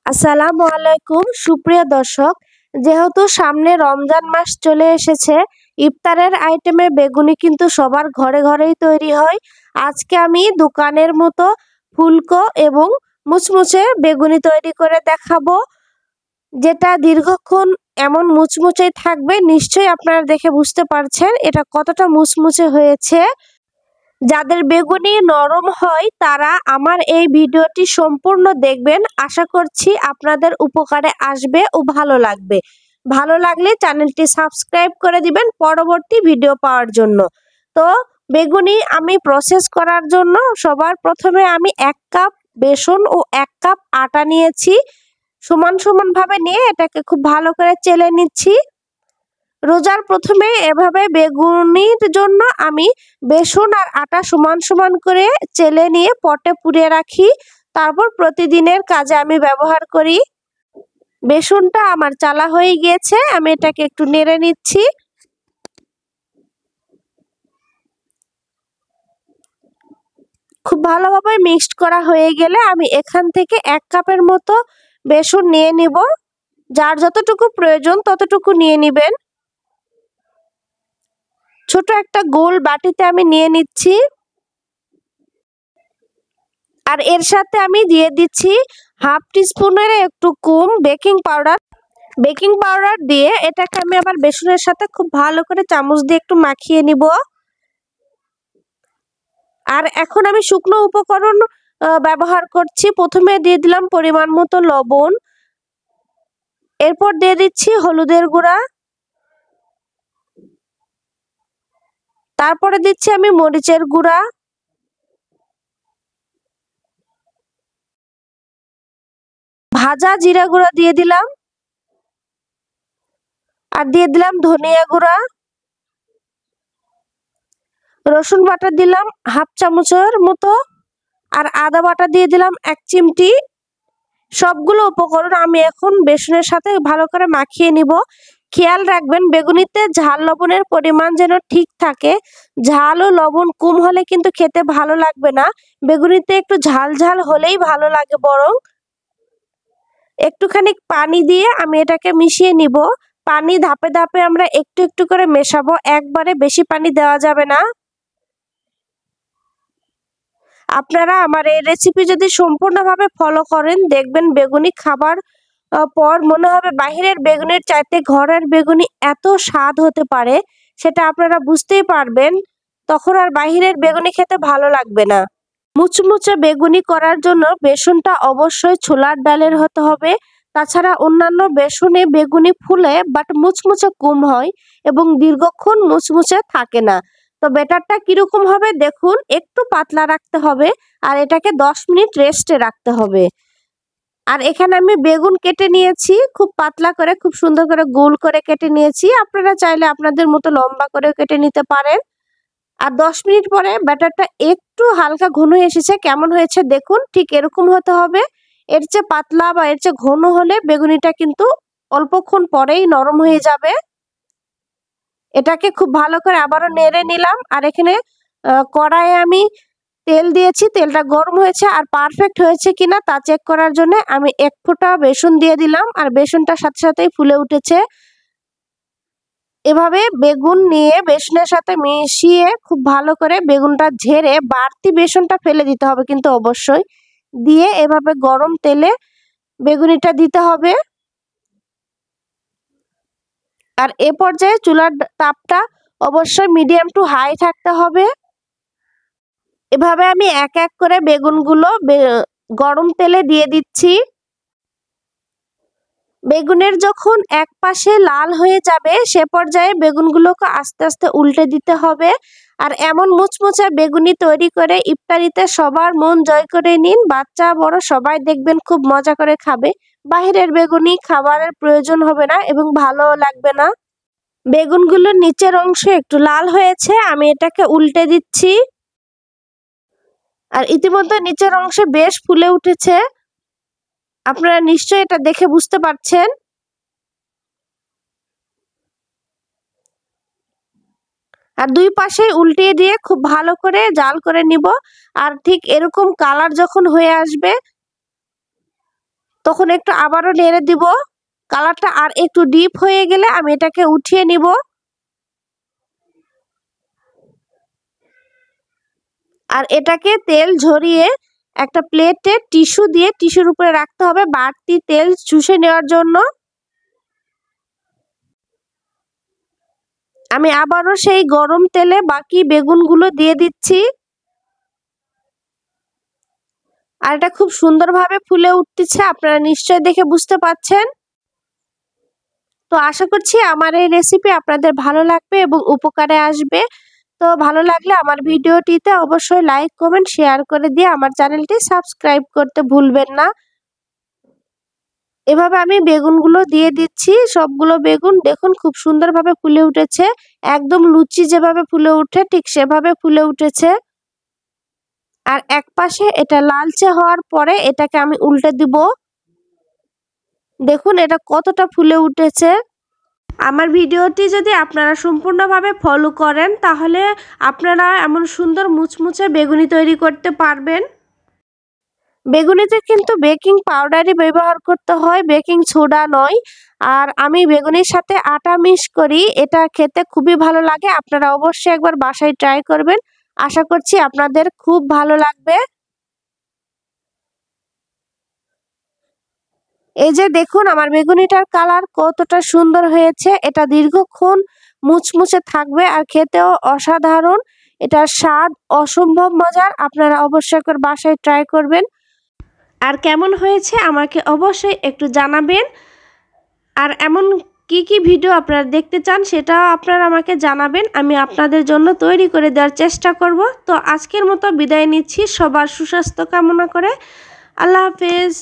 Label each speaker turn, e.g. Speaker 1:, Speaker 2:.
Speaker 1: আসসালামু আলাইকুম সুপ্রিয় দর্শক, যেহেতু সামনে রমজান মাস চলে এসেছে, ইফতারের আইটেমে বেগুনি কিন্তু সবার ঘরে ঘরেই তৈরি হয়। আজকে আমি দোকানের মতো ফুলকো এবং মুচমুচে বেগুনি তৈরি করে দেখাবো, যেটা দীর্ঘক্ষণ এমন মুচমুচেই থাকবে। নিশ্চয়ই আপনারা দেখে বুঝতে পারছেন এটা কতটা মুচমুচে হয়েছে। যাদের বেগুনি নরম হয় তারা আমার এই ভিডিওটি সম্পূর্ণ দেখবেন। আশা করছি আপনাদের উপকারে আসবে ও ভালো লাগবে। ভালো লাগলে চ্যানেলটি সাবস্ক্রাইব করে দিবেন পরবর্তী ভিডিও পাওয়ার জন্য। তো বেগুনি আমি প্রসেস করার জন্য সবার প্রথমে আমি 1 কাপ বেসন ও 1 কাপ আটা নিয়েছি। সমান সমান ভাবে নিয়ে এটাকে খুব ভালো করে চেলে নিচ্ছি। রোজার প্রথমে এভাবে বেগুনির জন্য আমি বেসন আর আটা সমান সমান করে চেলে নিয়ে পটে পুড়ে রাখি, তারপর প্রতিদিনের কাজে আমি ব্যবহার করি। বেসনটা আমার চালা হয়ে গিয়েছে, আমি এটাকে একটু নেড়ে নিচ্ছি। খুব ভালোভাবে মিক্সড করা হয়ে গেলে আমি এখান থেকে 1 কাপের মতো বেসন নিয়ে নিব। যার যতটুকু প্রয়োজন ততটুকু নিয়ে নেবেন। ছোট একটা গোল বাটিতে আমি নিয়ে নিচ্ছি, আর এর সাথে আমি দিয়ে দিচ্ছি হাফ টিস্পুনের একটু কম বেকিং পাউডার। বেকিং পাউডার দিয়ে এটাকে আমি আবার বেসনের সাথে খুব ভালো করে চামচ দিয়ে একটু মাখিয়ে নিব। আর এখন আমি শুকনো উপকরণ ব্যবহার করছি। প্রথমে দিয়ে দিলাম পরিমাণ মতো লবণ, এরপর দিয়ে দিচ্ছি হলুদের গুঁড়া, তারপরে দিচ্ছি আমি মরিচের গুঁড়া, ভাজা জিরা গুঁড়া দিয়ে দিলাম, আর দিয়ে দিলাম ধনিয়া গুঁড়া, রসুন বাটা দিলাম হাফ চামচের মতো, আর আদা বাটা দিয়ে দিলাম 1 চিমটি। সবগুলো উপকরণ আমি এখন বেসনের সাথে ভালো করে মাখিয়ে নিব। খেয়াল রাখবেন বেগুনিতে ঝাল লবণের পরিমাণ যেন ঠিক থাকে। ঝাল ও লবণ কম হলে কিন্তু খেতে ভালো লাগবে না। বেগুনিতে একটু ঝাল ঝাল হলেই ভালো লাগে। বরং একটুখানি পানি দিয়ে আমি এটাকে মিশিয়ে নিব। পানি ধাপে ধাপে আমরা একটু একটু করে মেশাবো, একবারে বেশি পানি দেওয়া যাবে না। আপনারা আমার এই রেসিপি যদি সম্পূর্ণভাবে ফলো করেন, দেখবেন বেগুনি খাবার পর মনে হবে বাহিরের বেগুনির চাইতে ঘরের বেগুনি এত স্বাদ হতে পারে, সেটা আপনারা বুঝতেই পারবেন। তখন আর বাহিরের বেগুনি খেতে ভালো লাগবে না। মুচমুচে বেগুনি করার জন্য বেসনটা অবশ্যই ছোলার ডালের হতে হবে। তাছাড়া অন্যান্য বেসনে বেগুনি ফুলে বাট মুচমুচে কম হয় এবং দীর্ঘক্ষণ মুচমুচে থাকে না। তো ব্যাটারটা কিরকম হবে দেখুন, একটু পাতলা রাখতে হবে আর এটাকে 10 মিনিট রেস্টে রাখতে হবে। আর এখানে আমি বেগুন কেটে নিয়েছি খুব পাতলা করে, খুব সুন্দর করে গোল করে কেটে নিয়েছি। আপনারা চাইলে আপনাদের মতো লম্বা করে কেটে নিতে পারেন। আর 10 মিনিট পরে ব্যাটারটা একটু হালকা ঘন এসেছে। কেমন হয়েছে দেখুন, ঠিক এরকম হতে হবে। এর চেয়ে পাতলা বা এর চেয়ে ঘন হলে বেগুনিটা কিন্তু অল্পক্ষণ পরেই নরম হয়ে যাবে। এটাকে খুব ভালো করে আবারও নেড়ে নিলাম। আর এখানে কড়াইয়ে আমি তেল দিয়েছি, তেলটা গরম হয়েছে আর পারফেক্ট হয়েছে কিনা তা চেক করার জন্য আমি 1 ফোঁটা বেসন দিয়ে দিলাম, আর বেসনটার সাথে সাথেই ফুলে উঠেছে। এভাবে বেগুন নিয়ে বেসনের সাথে মিশিয়ে খুব ভালো করে বেগুনটা ঝেড়ে বাড়তি বেসনটা ফেলে দিতে হবে কিন্তু অবশ্যই। দিয়ে এভাবে গরম তেলে বেগুনিটা দিতে হবে। আর এ পর্যায়ে চুলার তাপটা অবশ্যই মিডিয়াম টু হাই থাকতে হবে। এভাবে আমি এক এক করে বেগুনগুলো গরম তেলে দিয়ে দিচ্ছি। বেগুনের যখন এক পাশে লাল হয়ে যাবে সে পর্যায়ে বেগুনগুলোকে আস্তে আস্তে উল্টে দিতে হবে। আর এমন মুচমুচে বেগুনি তৈরি করে ইফতারিতে সবার মন জয় করে নিন। বাচ্চা বড় সবাই দেখবেন খুব মজা করে খাবে। বাহিরের বেগুনি খাবারের প্রয়োজন হবে না এবং ভালোও লাগবে না। বেগুনগুলোর নিচের অংশ একটু লাল হয়েছে, আমি এটাকে উল্টে দিচ্ছি। আর ইতিমধ্যে নিচের অংশে বেশ ফুলে উঠেছে, আপনারা নিশ্চয়ই এটা দেখে বুঝতে পারছেন। আর দুই পাশে উল্টিয়ে দিয়ে খুব ভালো করে জাল করে নিব। আর ঠিক এরকম কালার যখন হয়ে আসবে তখন একটু আবারও নেড়ে দিব। কালারটা আর একটু ডিপ হয়ে গেলে আমি এটাকে উঠিয়ে নিব। আর এটাকে তেল ঝরিয়ে একটা প্লেটে টিস্যু দিয়ে টিস্যুর উপরে রাখতে হবে বাড়তি তেল চুষে নেওয়ার জন্য। আমি আবারও সেই গরম তেলে বাকি বেগুনগুলো দিয়ে দিচ্ছি। আর এটা খুব সুন্দরভাবে ফুলে উঠতেছে, আপনারা নিশ্চয়ই দেখে বুঝতে পারছেন। তো আশা করছি আমার এই রেসিপি আপনাদের ভালো লাগবে এবং উপকারে আসবে। তো ভালো লাগলে আমার ভিডিওটিতে অবশ্যই লাইক কমেন্ট শেয়ার করে দিয়ে আমার চ্যানেলটি সাবস্ক্রাইব করতে ভুলবেন না। এভাবে আমি বেগুনগুলো দিয়ে দিচ্ছি। সবগুলো বেগুন দেখুন খুব সুন্দরভাবে ফুলে উঠেছে, একদম লুচি যেভাবে ফুলে উঠে ঠিক সেভাবে ফুলে উঠেছে। আর এক পাশে এটা লালচে হওয়ার পরে এটাকে আমি উল্টে দিব। দেখুন এটা কতটা ফুলে উঠেছে। আমার ভিডিওটি যদি আপনারা সম্পূর্ণভাবে ফলো করেন তাহলে আপনারা এমন সুন্দর মুচমুচে বেগুনি তৈরি করতে পারবেন। বেগুনিতে কিন্তু বেকিং পাউডারই ব্যবহার করতে হয়, বেকিং সোডা নয়। আর আমি বেগুনির সাথে আটা মিক্স করি, এটা খেতে খুবই ভালো লাগে। আপনারা অবশ্যই একবার বাসায় ট্রাই করবেন, আশা করছি আপনাদের খুব ভালো লাগবে। এই যে দেখুন আমার বেগুনিটার কালার কতটা সুন্দর হয়েছে। এটা দীর্ঘক্ষণ মুচমুচে থাকবে আর খেতেও অসাধারণ। এটার স্বাদ অসম্ভব মজার, আপনারা অবশ্যই একবার বাসায় ট্রাই করবেন। আর কেমন হয়েছে আমাকে অবশ্যই একটু জানাবেন। আর এমন কি ভিডিও আপনারা দেখতে চান সেটাও আপনারা আমাকে জানাবেন, আমি আপনাদের জন্য তৈরি করে দেওয়ার চেষ্টা করব। তো আজকের মতো বিদায় নিচ্ছি, সবার সুস্বাস্থ্য কামনা করে। আল্লাহ হাফেজ।